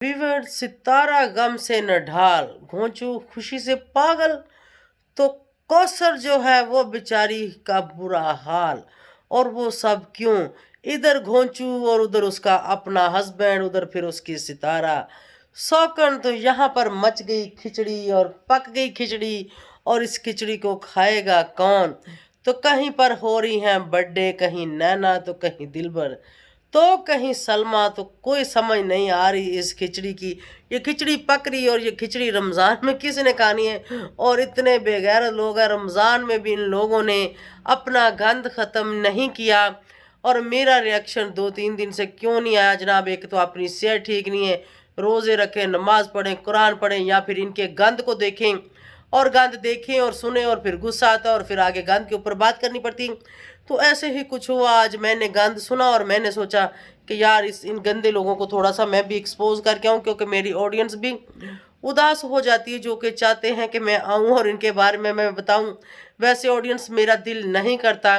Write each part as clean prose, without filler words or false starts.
विवर सितारा गम से न ढाल, घोंचू खुशी से पागल। तो कौसर जो है वो बेचारी का बुरा हाल। और वो सब क्यों? इधर घोंचू और उधर उसका अपना हस्बैंड, उधर फिर उसकी सितारा। सौकन तो यहाँ पर मच गई खिचड़ी और पक गई खिचड़ी। और इस खिचड़ी को खाएगा कौन? तो कहीं पर हो रही हैं बर्थडे, कहीं नैना तो कहीं दिलबर तो कहीं सलमा। तो कोई समझ नहीं आ रही इस खिचड़ी की। ये खिचड़ी पक रही और ये खिचड़ी रमज़ान में किसने खानी है? और इतने बेगैरत लोग हैं, रमज़ान में भी इन लोगों ने अपना गंद ख़त्म नहीं किया। और मेरा रिएक्शन 2-3 दिन से क्यों नहीं आया जनाब? एक तो अपनी सेहत ठीक नहीं है, रोज़े रखें, नमाज पढ़ें, कुरान पढ़ें, या फिर इनके गंद को देखें और गंद देखें और सुने और फिर गुस्सा आता है और फिर आगे गंद के ऊपर बात करनी पड़ती। तो ऐसे ही कुछ हुआ, आज मैंने गंद सुना और मैंने सोचा कि यार इन गंदे लोगों को थोड़ा सा मैं भी एक्सपोज करके आऊँ, क्योंकि मेरी ऑडियंस भी उदास हो जाती है, जो कि चाहते हैं कि मैं आऊँ और इनके बारे में मैं बताऊँ। वैसे ऑडियंस मेरा दिल नहीं करता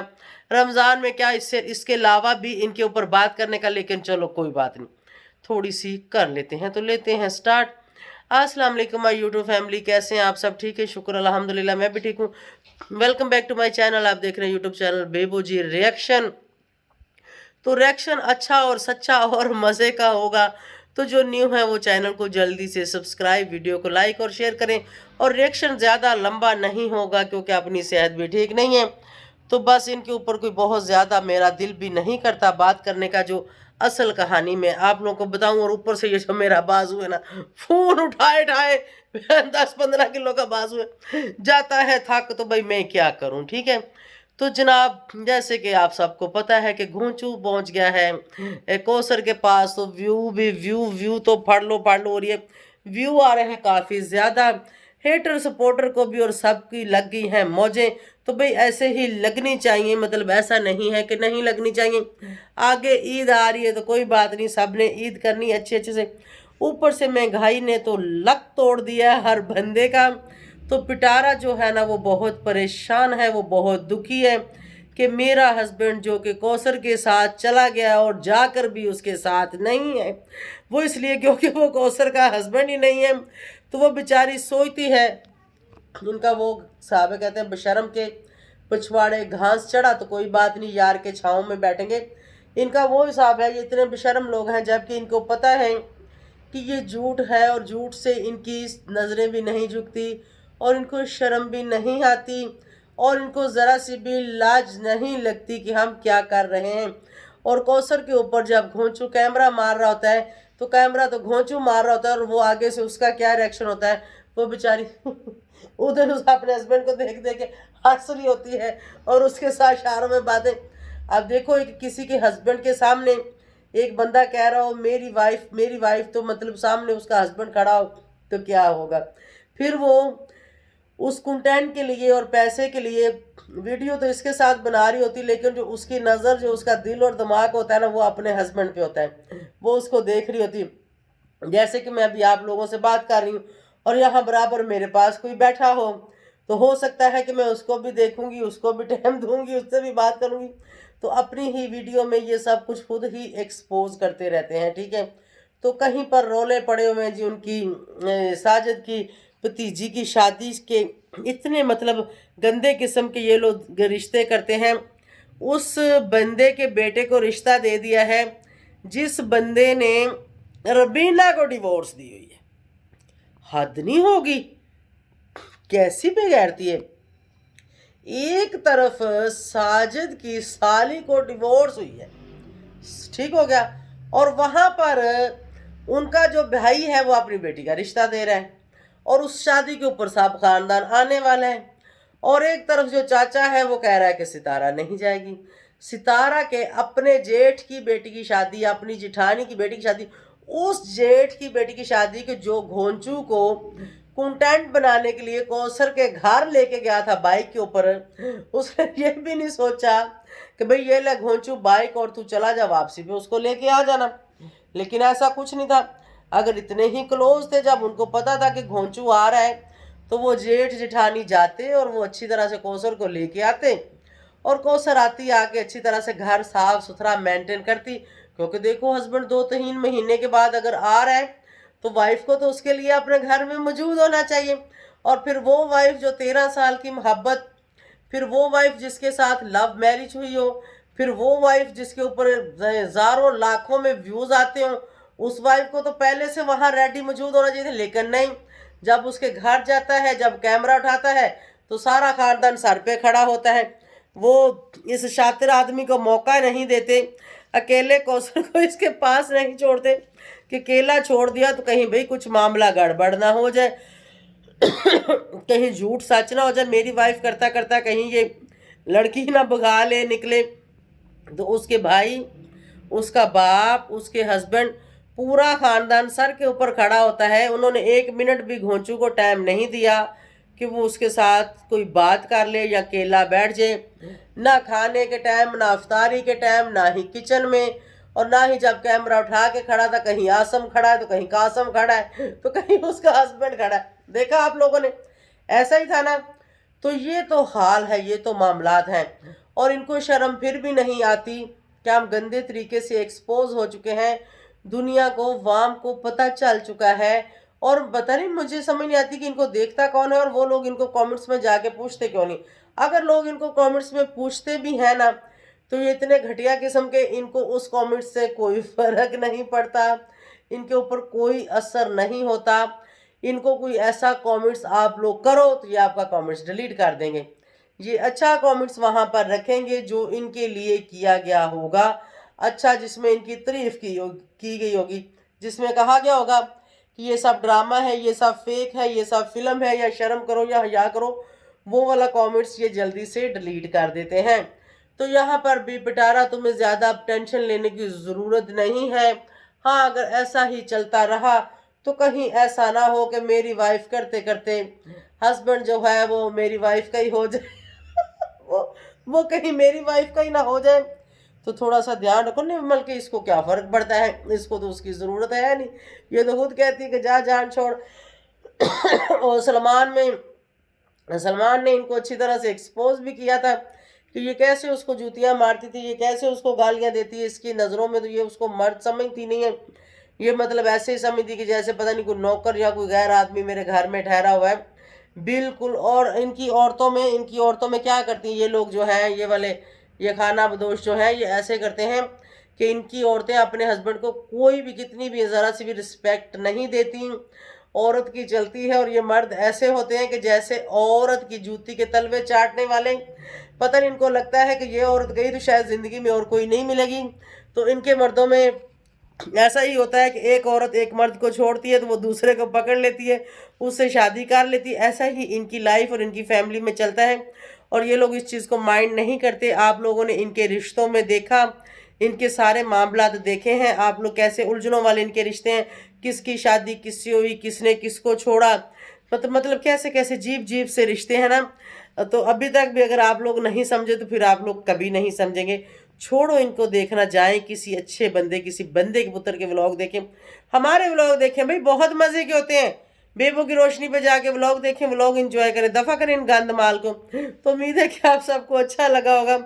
रमज़ान में, क्या इससे इसके अलावा भी इनके ऊपर बात करने का, लेकिन चलो कोई बात नहीं, थोड़ी सी कर लेते हैं। तो लेते हैं स्टार्ट। अस्सलाम वालेकुम माय यूट्यूब फैमिली, कैसे हैं आप? सब ठीक है? शुक्र अल्हम्दुलिल्लाह, मैं भी ठीक हूँ। Welcome back to my channel. आप देख रहे हैं यूट्यूब चैनल बेबूजी रिएक्शन। तो रिएक्शन अच्छा और सच्चा और मज़े का होगा। तो जो न्यू है वो चैनल को जल्दी से सब्सक्राइब, वीडियो को लाइक और शेयर करें। और रिएक्शन ज़्यादा लंबा नहीं होगा क्योंकि अपनी सेहत भी ठीक नहीं है। तो बस इनके ऊपर कोई बहुत ज़्यादा मेरा दिल भी नहीं करता बात करने का। जो असल कहानी मैं आप लोगों को बताऊं, और ऊपर से ये जो मेरा बाजू है ना, फोन उठाए उठाए 10-15 किलो का बाजू है, जाता है थक। तो भाई मैं क्या करूं, ठीक है। तो जनाब जैसे कि आप सबको पता है कि घोंचू पहुंच गया है कौसर के पास। तो व्यू भी व्यू तो पढ़ लो हो रही है। व्यू आ रहे हैं काफ़ी ज़्यादा, हेटर सपोर्टर को भी और सबकी लग गई हैं मौजें। तो भाई ऐसे ही लगनी चाहिए, मतलब ऐसा नहीं है कि नहीं लगनी चाहिए। आगे ईद आ रही है तो कोई बात नहीं, सब ने ईद करनी अच्छे अच्छे से। ऊपर से महंगाई ने तो लक तोड़ दिया है हर बंदे का। तो पिटारा जो है ना वो बहुत परेशान है, वो बहुत दुखी है कि मेरा हस्बैंड जो कि कौसर के साथ चला गया और जाकर भी उसके साथ नहीं है। वो इसलिए क्योंकि वो कौसर का हस्बैंड ही नहीं है। तो वो बेचारी सोचती है, उनका वो साहब कहते हैं बेशर्म के पिछवाड़े घास चढ़ा तो कोई बात नहीं, यार के छाँव में बैठेंगे। इनका वो हिसाब है। ये इतने बेशर्म लोग हैं, जबकि इनको पता है कि ये झूठ है और झूठ से इनकी नज़रें भी नहीं झुकती और इनको शर्म भी नहीं आती और इनको ज़रा सी भी लाज नहीं लगती कि हम क्या कर रहे हैं। और कौसर के ऊपर जब घोंचू कैमरा मार रहा होता है तो कैमरा तो घोंचू मार रहा होता है और वो आगे से उसका क्या रिएक्शन होता है, वो बेचारी उधर उस अपने हस्बैंड को देख देख के हंस रही होती है और उसके साथ इशारों में बातें। अब देखो एक किसी के हस्बैंड के सामने एक बंदा कह रहा हो मेरी वाइफ, तो मतलब सामने उसका हस्बैंड खड़ा हो तो क्या होगा। फिर वो उस कंटेंट के लिए और पैसे के लिए वीडियो तो इसके साथ बना रही होती, लेकिन जो उसकी नज़र, जो उसका दिल और दिमाग होता है ना, वो अपने हस्बैंड पे होता है। वो उसको देख रही होती, जैसे कि मैं अभी आप लोगों से बात कर रही हूँ और यहाँ बराबर मेरे पास कोई बैठा हो हो सकता है कि मैं उसको भी देखूंगी, उसको भी टाइम दूंगी, उससे भी बात करूंगी। तो अपनी ही वीडियो में ये सब कुछ खुद ही एक्सपोज करते रहते हैं, ठीक है। तो कहीं पर रोले पड़े हुए हैं जी उनकी साजिद की भतीजी की शादी के। इतने मतलब गंदे किस्म के ये लोग रिश्ते करते हैं। उस बंदे के बेटे को रिश्ता दे दिया है जिस बंदे ने रबीना को डिवोर्स दी हुई है। हद नहीं होगी, कैसी बेगैरती है। एक तरफ साजिद की साली को डिवोर्स हुई है, ठीक हो गया, और वहां पर उनका जो भाई है वो अपनी बेटी का रिश्ता दे रहा है और उस शादी के ऊपर सब खानदान आने वाला है। और एक तरफ जो चाचा है वो कह रहा है कि सितारा नहीं जाएगी। सितारा के अपने जेठ की बेटी की शादी, अपनी जिठानी की बेटी की शादी, उस जेठ की बेटी की शादी के जो घोंचू को कंटेंट बनाने के लिए कौसर के घर लेके गया था बाइक के ऊपर, उसने ये भी नहीं सोचा कि भाई ये ले घोंचू बाइक और तू चला जा वापसी पे उसको लेके आ जाना। लेकिन ऐसा कुछ नहीं था। अगर इतने ही क्लोज थे, जब उनको पता था कि घोंचू आ रहा है, तो वो जेठ जेठानी जाते और वो अच्छी तरह से कौसर को लेके आते और कौसर आती आके अच्छी तरह से घर साफ सुथरा मेंटेन करती। क्योंकि देखो हस्बैंड 2-3 महीने के बाद अगर आ रहा है तो वाइफ को तो उसके लिए अपने घर में मौजूद होना चाहिए। और फिर वो वाइफ जो 13 साल की मोहब्बत, फिर वो वाइफ जिसके साथ लव मैरिज हुई हो, फिर वो वाइफ जिसके ऊपर हजारों लाखों में व्यूज आते हो, उस वाइफ को तो पहले से वहां रेडी मौजूद होना चाहिए। लेकिन नहीं, जब उसके घर जाता है, जब कैमरा उठाता है, तो सारा खानदान सर पे खड़ा होता है। वो इस शातिर आदमी को मौका नहीं देते, अकेले कौशल को इसके पास नहीं छोड़ते कि केला छोड़ दिया तो कहीं भाई कुछ मामला गड़बड़ ना हो जाए, कहीं झूठ सच ना हो जाए, मेरी वाइफ करता करता कहीं ये लड़की ना भगा ले निकले। तो उसके भाई, उसका बाप, उसके हस्बैंड, पूरा खानदान सर के ऊपर खड़ा होता है। उन्होंने 1 मिनट भी घोंचू को टाइम नहीं दिया कि वो उसके साथ कोई बात कर ले या अकेला बैठ जाए। ना खाने के टाइम, ना अफ्तारी के टाइम, ना ही किचन में, और ना ही जब कैमरा उठा के खड़ा था, कहीं आसम खड़ा है तो कहीं कासम खड़ा है तो कहीं उसका हस्बैंड खड़ा है। देखा आप लोगों ने, ऐसा ही था ना। तो ये तो हाल है, ये तो मामलात हैं। और इनको शर्म फिर भी नहीं आती कि हम गंदे तरीके से एक्सपोज हो चुके हैं, दुनिया को, वाम को पता चल चुका है। और पता नहीं, मुझे समझ नहीं आती कि इनको देखता कौन है और वो लोग इनको कमेंट्स में जाके पूछते क्यों नहीं। अगर लोग इनको कमेंट्स में पूछते भी हैं ना, तो ये इतने घटिया किस्म के, इनको उस कमेंट्स से कोई फर्क नहीं पड़ता, इनके ऊपर कोई असर नहीं होता। इनको कोई ऐसा कमेंट्स आप लोग करो तो ये आपका कमेंट्स डिलीट कर देंगे। ये अच्छा कमेंट्स वहां पर रखेंगे जो इनके लिए किया गया होगा, अच्छा, जिसमें इनकी तारीफ की गई होगी, जिसमें कहा गया होगा कि ये सब ड्रामा है, ये सब फेक है, ये सब फिल्म है, या शर्म करो या हया करो, वो वाला कमेंट्स ये जल्दी से डिलीट कर देते हैं। तो यहाँ पर भी पिटारा, तुम्हें ज़्यादा टेंशन लेने की ज़रूरत नहीं है। हाँ, अगर ऐसा ही चलता रहा तो कहीं ऐसा ना हो कि मेरी वाइफ करते करते हस्बैंड जो है वो मेरी वाइफ का ही हो जाए वो कहीं मेरी वाइफ का ही ना हो जाए। तो थोड़ा सा ध्यान रखो। निर्मल के इसको क्या फर्क पड़ता है, इसको तो उसकी ज़रूरत है नहीं, ये तो खुद कहती है कि जा जान छोड़। और सलमान ने इनको अच्छी तरह से एक्सपोज भी किया था कि ये कैसे उसको जूतियां मारती थी, ये कैसे उसको गालियां देती है। इसकी नज़रों में तो ये उसको मर्द समझती नहीं है, ये मतलब ऐसे ही समझती कि जैसे पता नहीं कोई नौकर या कोई गैर आदमी मेरे घर में ठहरा हुआ है, बिल्कुल। और इनकी औरतों में क्या करती हैं ये लोग जो हैं, ये वाले, ये खाना बदोश जो हैं, ये ऐसे करते हैं कि इनकी औरतें अपने हस्बैंड को कोई भी, कितनी भी, ज़रा सी भी रिस्पेक्ट नहीं देती, औरत की चलती है। और ये मर्द ऐसे होते हैं कि जैसे औरत की जूती के तलवे चाटने वाले। पता नहीं, इनको लगता है कि ये औरत गई तो शायद ज़िंदगी में और कोई नहीं मिलेगी। तो इनके मर्दों में ऐसा ही होता है कि एक औरत एक मर्द को छोड़ती है तो वो दूसरे को पकड़ लेती है, उससे शादी कर लेती है। ऐसा ही इनकी लाइफ और इनकी फैमिली में चलता है, और ये लोग इस चीज़ को माइंड नहीं करते। आप लोगों ने इनके रिश्तों में देखा, इनके सारे मामला देखे हैं आप लोग, कैसे उलझनों वाले इनके रिश्ते हैं, किसकी शादी किससे हुई, किसने किसको छोड़ा, मतलब कैसे कैसे जीप जीप से रिश्ते हैं ना। तो अभी तक भी अगर आप लोग नहीं समझे तो फिर आप लोग कभी नहीं समझेंगे। छोड़ो इनको देखना, जाएं किसी अच्छे बंदे, किसी बंदे के पुत्र के व्लॉग देखें, हमारे व्लॉग देखें भाई, बहुत मज़े के होते हैं। बेबो की रोशनी पे जाके व्लॉग देखें, व्लॉग एंजॉय करें, दफ़ा करें इन गंद माल को। तो उम्मीद है कि आप सबको अच्छा लगा होगा।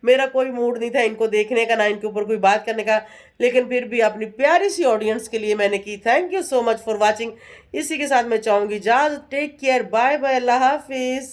मेरा कोई मूड नहीं था इनको देखने का, ना इनके ऊपर कोई बात करने का, लेकिन फिर भी अपनी प्यारी सी ऑडियंस के लिए मैंने की। Thank you so much for watching. इसी के साथ मैं चाहूँगी इजाज़त। टेक केयर, बाय बाय, अल्लाह हाफिज़।